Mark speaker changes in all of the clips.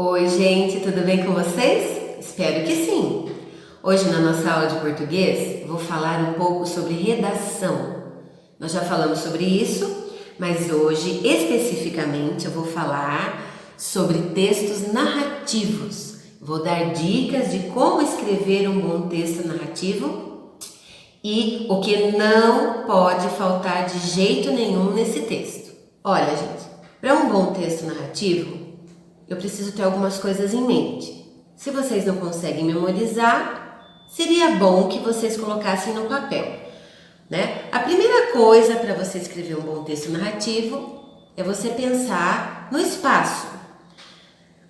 Speaker 1: Oi, gente, tudo bem com vocês? Espero que sim! Hoje, na nossa aula de português, vou falar um pouco sobre redação. Nós já falamos sobre isso, mas hoje, especificamente, eu vou falar sobre textos narrativos. Vou dar dicas de como escrever um bom texto narrativo e o que não pode faltar de jeito nenhum nesse texto. Olha, gente, para um bom texto narrativo, eu preciso ter algumas coisas em mente. Se vocês não conseguem memorizar, seria bom que vocês colocassem no papel, né? A primeira coisa para você escrever um bom texto narrativo é você pensar no espaço.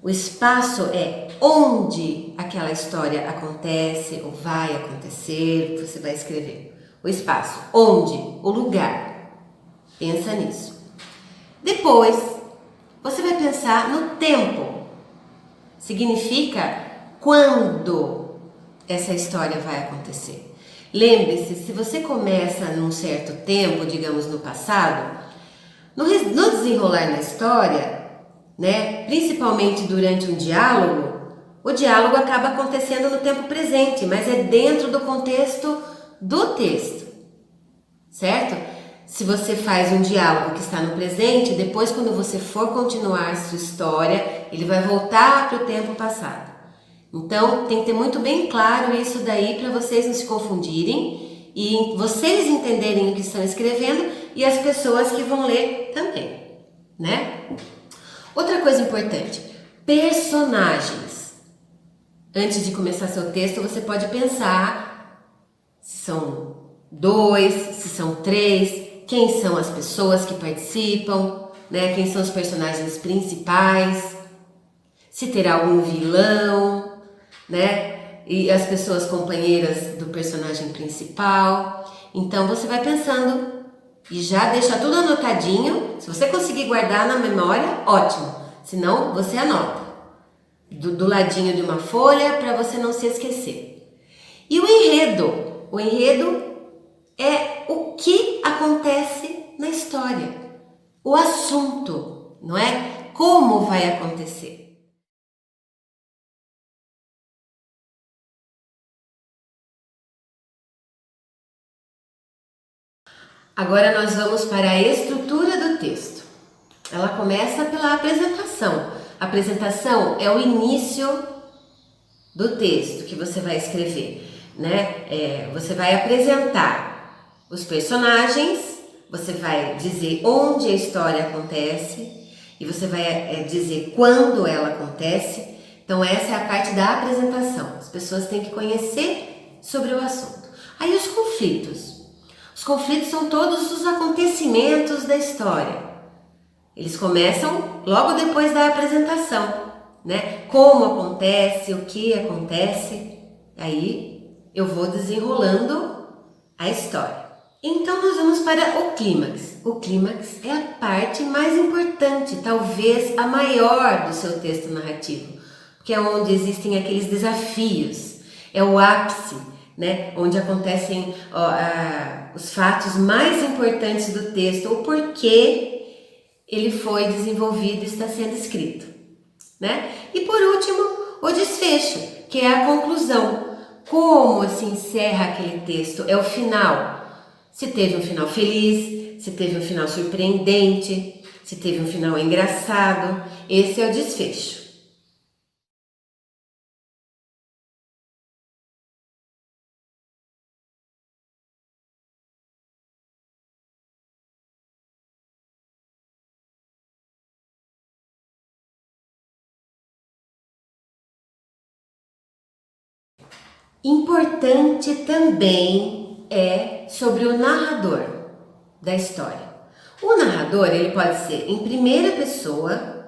Speaker 1: O espaço é onde aquela história acontece ou vai acontecer, você vai escrever. O espaço, onde, o lugar. Pensa nisso. Depois, você vai pensar no tempo. Significa quando essa história vai acontecer. Lembre-se, se você começa num certo tempo, digamos no passado, no desenrolar da história, né, principalmente durante um diálogo, o diálogo acaba acontecendo no tempo presente, mas é dentro do contexto do texto, certo? Se você faz um diálogo que está no presente, depois quando você for continuar sua história, ele vai voltar para o tempo passado. Então, tem que ter muito bem claro isso daí para vocês não se confundirem e vocês entenderem o que estão escrevendo e as pessoas que vão ler também, né? Outra coisa importante, personagens. Antes de começar seu texto, você pode pensar se são 2, se são 3, quem são as pessoas que participam, né? Quem são os personagens principais, se terá algum vilão, né? E as pessoas companheiras do personagem principal. Então você vai pensando e já deixa tudo anotadinho. Se você conseguir guardar na memória, ótimo. Se não, você anota do ladinho de uma folha para você não se esquecer. E o enredo? O enredo é o que acontece na história, o assunto, não é? Como vai acontecer. Agora nós vamos para a estrutura do texto. Ela começa pela apresentação. A apresentação é o início do texto que você vai escrever, né? Você vai apresentar os personagens, você vai dizer onde a história acontece e você vai dizer quando ela acontece. Então essa é a parte da apresentação. As pessoas têm que conhecer sobre o assunto. Aí os conflitos. Os conflitos são todos os acontecimentos da história. Eles começam logo depois da apresentação, né? Como acontece, o que acontece. Aí eu vou desenrolando a história. Então nós vamos para o clímax. O clímax é a parte mais importante, talvez a maior do seu texto narrativo, porque é onde existem aqueles desafios, é o ápice, né? Onde acontecem os fatos mais importantes do texto, o porquê ele foi desenvolvido e está sendo escrito, né? E por último, o desfecho, que é a conclusão. Como se encerra aquele texto? É o final. Se teve um final feliz, se teve um final surpreendente, se teve um final engraçado, esse é o desfecho. Importante também é sobre o narrador da história. O narrador, ele pode ser em primeira pessoa,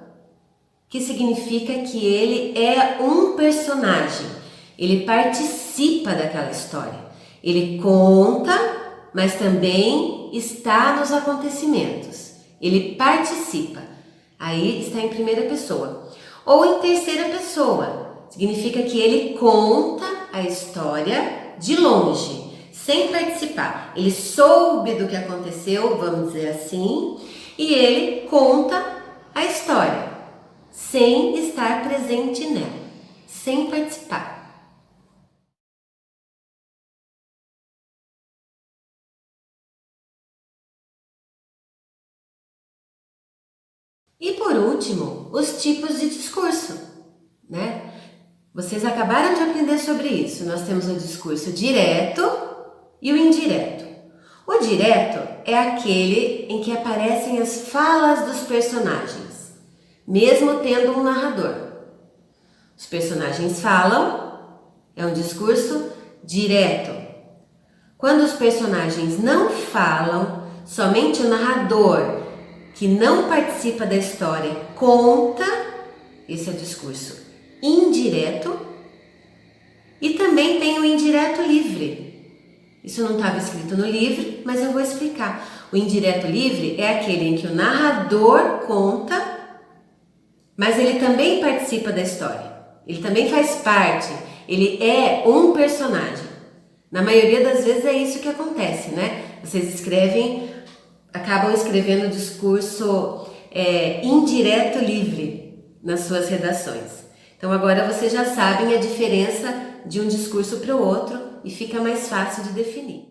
Speaker 1: que significa que ele é um personagem, ele participa daquela história, ele conta, mas também está nos acontecimentos, ele participa, aí está em primeira pessoa. Ou em terceira pessoa, significa que ele conta a história de longe, sem participar, ele soube do que aconteceu, vamos dizer assim, e ele conta a história. sem estar presente nela, sem participar. E por último, os tipos de discurso, né? Vocês acabaram de aprender sobre isso. Nós temos o discurso direto e o indireto. O direto é aquele em que aparecem as falas dos personagens, mesmo tendo um narrador. Os personagens falam, é um discurso direto. Quando os personagens não falam, somente o narrador, que não participa da história, conta, esse é o discurso indireto. E também tem o indireto livre. Isso não estava escrito no livro, mas eu vou explicar. O indireto livre é aquele em que o narrador conta, mas ele também participa da história. Ele também faz parte, ele é um personagem. Na maioria das vezes é isso que acontece, né? Vocês acabam escrevendo o discurso indireto livre nas suas redações. Então agora vocês já sabem a diferença de um discurso para o outro e fica mais fácil de definir.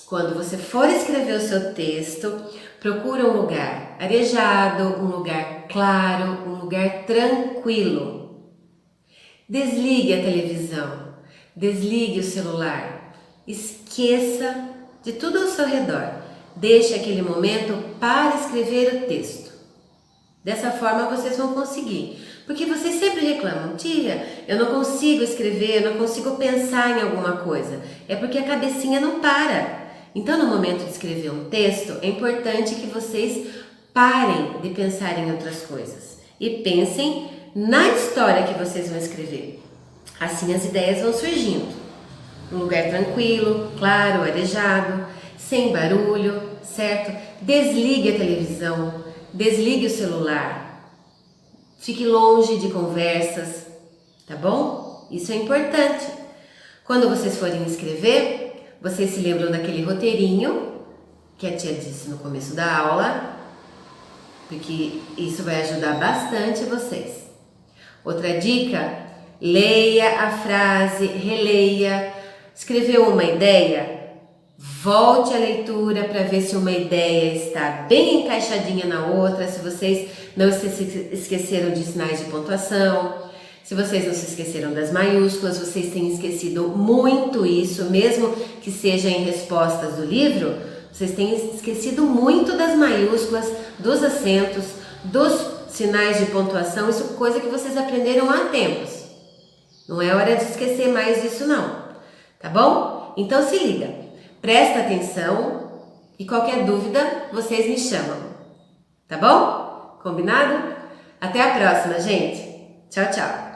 Speaker 1: Quando você for escrever o seu texto, procura um lugar arejado, um lugar claro, um lugar tranquilo. Desligue a televisão, desligue o celular, esqueça de tudo ao seu redor. Deixe aquele momento para escrever o texto. Dessa forma vocês vão conseguir. Porque vocês sempre reclamam, tia, eu não consigo escrever, eu não consigo pensar em alguma coisa. É porque a cabecinha não para. Então, no momento de escrever um texto, é importante que vocês parem de pensar em outras coisas e pensem na história que vocês vão escrever. Assim as ideias vão surgindo. Um lugar tranquilo, claro, arejado, sem barulho, certo? Desligue a televisão, desligue o celular, fique longe de conversas, tá bom? Isso é importante. Quando vocês forem escrever, vocês se lembram daquele roteirinho que a tia disse no começo da aula, porque isso vai ajudar bastante vocês. Outra dica, leia a frase, releia. Escreveu uma ideia? Volte à leitura para ver se uma ideia está bem encaixadinha na outra, se vocês não se esqueceram de sinais de pontuação, se vocês não se esqueceram das maiúsculas, vocês têm esquecido muito isso, mesmo que seja em respostas do livro, vocês têm esquecido muito das maiúsculas, dos acentos, dos sinais de pontuação, isso é coisa que vocês aprenderam há tempos. Não é hora de esquecer mais disso não, tá bom? Então se liga, presta atenção e qualquer dúvida vocês me chamam, tá bom? Combinado? Até a próxima, gente! Tchau, tchau!